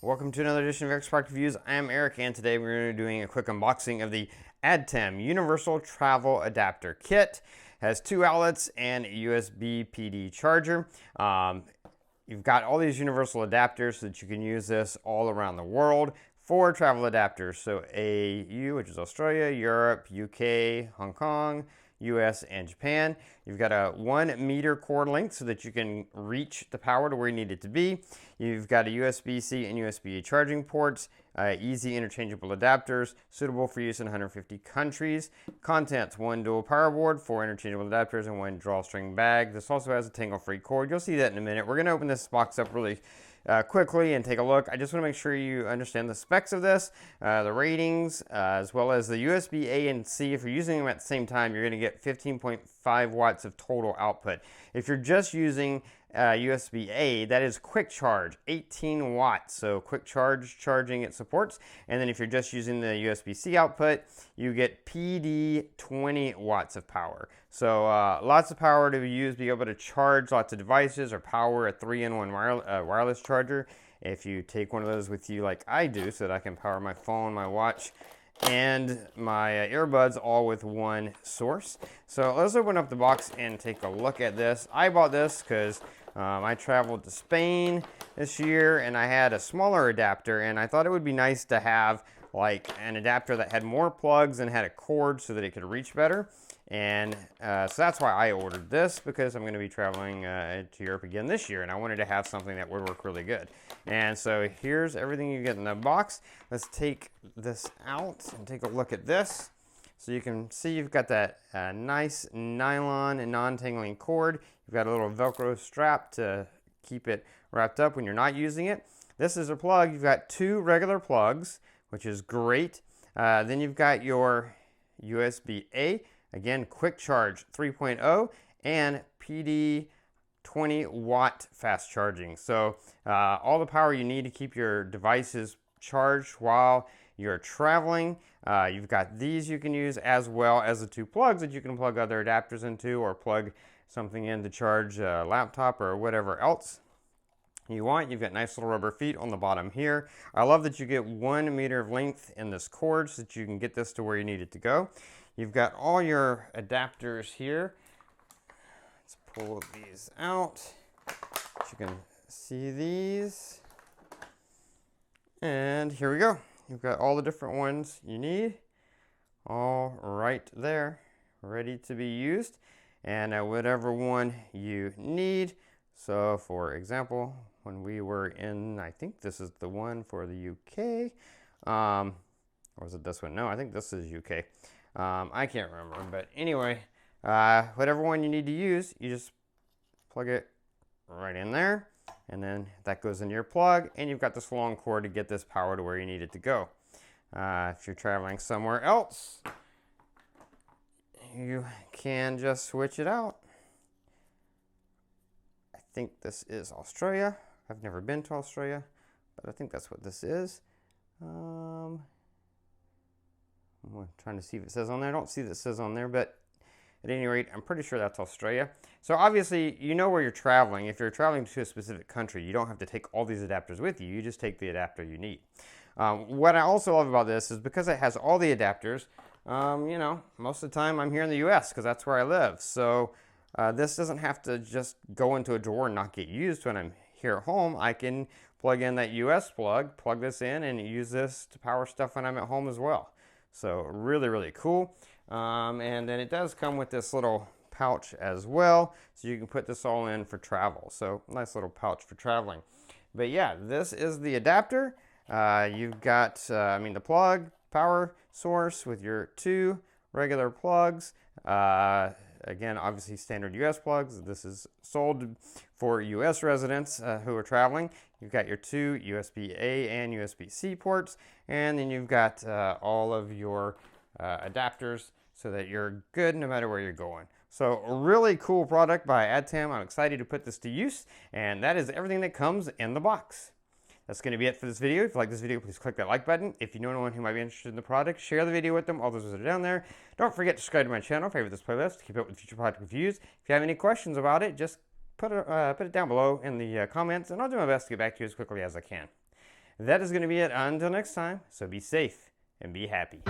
Welcome to another edition of Eric's Product Reviews. I am Eric, and today we're going to be doing a quick unboxing of the AdTem Universal Travel Adapter Kit. It has two outlets and a USB PD charger. You've got all these universal adapters so that you can use this all around the world. Four travel adapters, so AU, which is Australia, Europe, UK, Hong Kong, US, and Japan. You've got a 1 meter cord length so that you can reach the power to where you need it to be. You've got a USB-C and USB-A charging ports, easy interchangeable adapters, suitable for use in 150 countries. Contents: 1 dual power board, 4 interchangeable adapters, and 1 drawstring bag. This also has a tangle-free cord. You'll see that in a minute. We're going to open this box up really quickly and take a look. I just want to make sure you understand the specs of this, the ratings, as well as the USB A and C. If you're using them at the same time, you're going to get 15.5 watts of total output. If you're just using USB A, that is quick charge, 18 watts. So quick charging it supports. And then if you're just using the USB C output, you get PD 20 watts of power. So lots of power to use, be able to charge lots of devices or power a 3-in-1 wireless charger. If you take one of those with you like I do, so that I can power my phone, my watch, and my earbuds all with one source. So let's open up the box and take a look at this. I bought this because I traveled to Spain this year and I had a smaller adapter, and I thought it would be nice to have like an adapter that had more plugs and had a cord so that it could reach better. And so that's why I ordered this, because I'm going to be traveling to Europe again this year, and I wanted to have something that would work really good. And so here's everything you get in the box. Let's take this out and take a look at this. So you can see you've got that nice nylon and non-tangling cord. You've got a little Velcro strap to keep it wrapped up when you're not using it. This is a plug. You've got 2 regular plugs, which is great. Then you've got your USB-A. Again, quick charge 3.0 and PD 20 watt fast charging. So all the power you need to keep your devices charged while you're traveling. You've got these you can use, as well as the 2 plugs that you can plug other adapters into, or plug something in to charge a laptop or whatever else you want. You've got nice little rubber feet on the bottom here. I love that you get 1 meter of length in this cord so that you can get this to where you need it to go. You've got all your adapters here. Let's pull these out. You can see these. And here we go. You've got all the different ones you need, all right there, ready to be used. And whatever one you need. So for example, when we were in, I think this is the one for the UK. Or was it this one? No, I think this is UK. I can't remember, but anyway, whatever one you need to use, you just plug it right in there, and then that goes in your plug, and you've got this long cord to get this power to where you need it to go. If you're traveling somewhere else, you can just switch it out. I think this is Australia. I've never been to Australia, but I think that's what this is. I'm trying to see if it says on there. I don't see that it says on there, but at any rate, I'm pretty sure that's Australia. So obviously, you know where you're traveling. If you're traveling to a specific country, you don't have to take all these adapters with you. You just take the adapter you need. What I also love about this is because it has all the adapters, you know, most of the time I'm here in the US because that's where I live. So this doesn't have to just go into a drawer and not get used when I'm here at home. I can plug in that US plug, plug this in, and use this to power stuff when I'm at home as well. So really, really cool. And then it does come with this little pouch as well, so you can put this all in for travel. So nice little pouch for traveling. But yeah, this is the adapter. You've got, the plug, power source with your 2 regular plugs. Again, obviously standard US plugs. This is sold for US residents who are traveling. You've got your 2 USB-A and USB-C ports, and then you've got all of your adapters so that you're good no matter where you're going. So a really cool product by AdTem. I'm excited to put this to use, and that is everything that comes in the box. That's going to be it for this video. If you like this video, please click that like button. If you know anyone who might be interested in the product, share the video with them. All those are down there. Don't forget to subscribe to my channel, favorite this playlist to keep up with future product reviews. If you have any questions about it, just put it down below in the comments, and I'll do my best to get back to you as quickly as I can. That is going to be it until next time, so be safe and be happy.